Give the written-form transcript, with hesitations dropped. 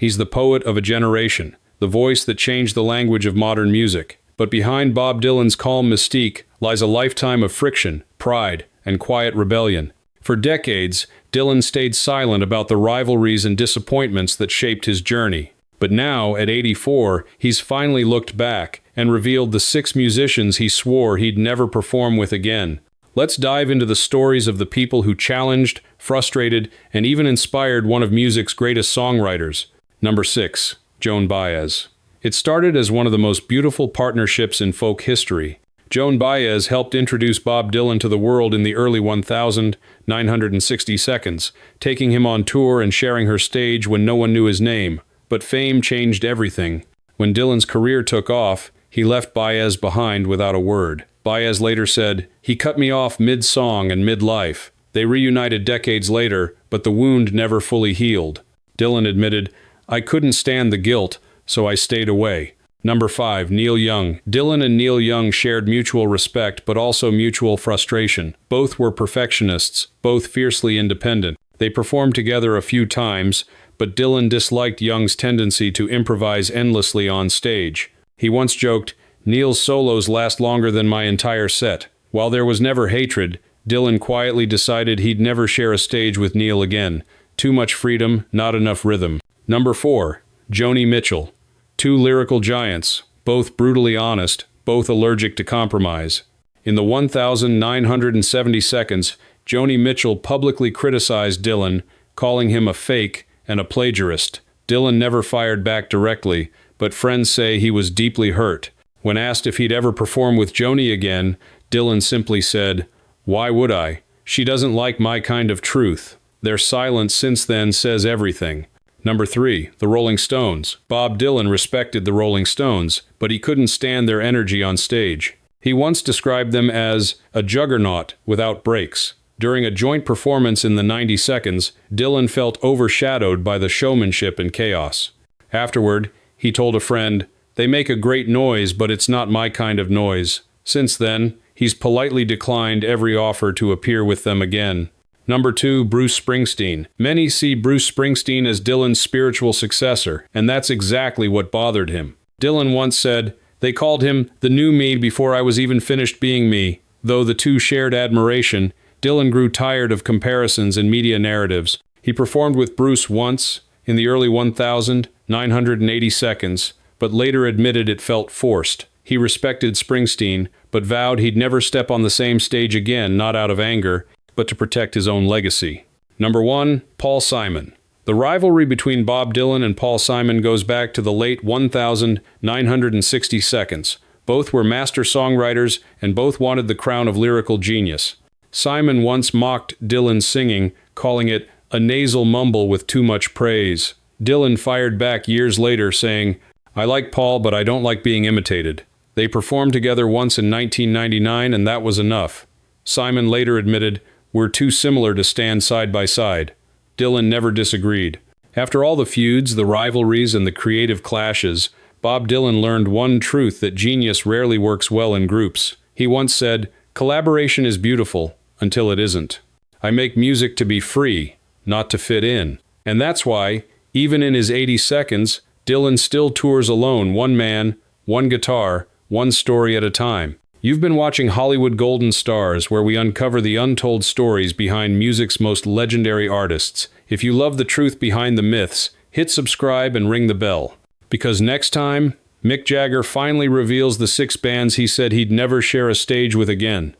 He's the poet of a generation, the voice that changed the language of modern music. But behind Bob Dylan's calm mystique lies a lifetime of friction, pride, and quiet rebellion. For decades, Dylan stayed silent about the rivalries and disappointments that shaped his journey. But now, at 84, he's finally looked back and revealed the 6 musicians he swore he'd never perform with again. Let's dive into the stories of the people who challenged, frustrated, and even inspired one of music's greatest songwriters. Number 6. Joan Baez. It started as one of the most beautiful partnerships in folk history. Joan Baez helped introduce Bob Dylan to the world in the early 1960 seconds, taking him on tour and sharing her stage when no one knew his name. But fame changed everything. When Dylan's career took off, he left Baez behind without a word. Baez later said, "He cut me off mid-song and mid-life." They reunited decades later, but the wound never fully healed. Dylan admitted, "I couldn't stand the guilt, so I stayed away." Number 5. Neil Young. Dylan and Neil Young shared mutual respect but also mutual frustration. Both were perfectionists, both fiercely independent. They performed together a few times, but Dylan disliked Young's tendency to improvise endlessly on stage. He once joked, "Neil's solos last longer than my entire set." While there was never hatred, Dylan quietly decided he'd never share a stage with Neil again. Too much freedom, not enough rhythm. Number 4. Joni Mitchell. 2 lyrical giants, both brutally honest, both allergic to compromise. In the 1970 seconds, Joni Mitchell publicly criticized Dylan, calling him a fake and a plagiarist. Dylan never fired back directly, but friends say he was deeply hurt. When asked if he'd ever perform with Joni again, Dylan simply said, "Why would I? She doesn't like my kind of truth." Their silence since then says everything. Number 3. The Rolling Stones. Bob Dylan respected the Rolling Stones, but he couldn't stand their energy on stage. He once described them as a juggernaut without breaks. During a joint performance in the 90 seconds, Dylan felt overshadowed by the showmanship and chaos. Afterward, he told a friend, "They make a great noise, but it's not my kind of noise." Since then, he's politely declined every offer to appear with them again. Number 2. Bruce Springsteen. Many see Bruce Springsteen as Dylan's spiritual successor, and that's exactly what bothered him. Dylan once said, "They called him the new me before I was even finished being me." Though the two shared admiration, Dylan grew tired of comparisons and media narratives. He performed with Bruce once, in the early 1980 seconds, but later admitted it felt forced. He respected Springsteen, but vowed he'd never step on the same stage again, not out of anger, but to protect his own legacy. Number 1. Paul Simon. The rivalry between Bob Dylan and Paul Simon goes back to the late 1960 seconds. Both were master songwriters, and both wanted the crown of lyrical genius. Simon once mocked Dylan's singing, calling it a nasal mumble with too much praise. Dylan fired back years later, saying, "I like Paul, but I don't like being imitated." They performed together once in 1999, and that was enough. Simon later admitted, "We're too similar to stand side by side." Dylan never disagreed. After all the feuds, the rivalries, and the creative clashes, Bob Dylan learned one truth: that genius rarely works well in groups. He once said, "Collaboration is beautiful, until it isn't. I make music to be free, not to fit in." And that's why, even in his 80 seconds, Dylan still tours alone, one man, one guitar, one story at a time. You've been watching Hollywood Golden Stars, where we uncover the untold stories behind music's most legendary artists. If you love the truth behind the myths, hit subscribe and ring the bell. Because next time, Mick Jagger finally reveals the 6 bands he said he'd never share a stage with again.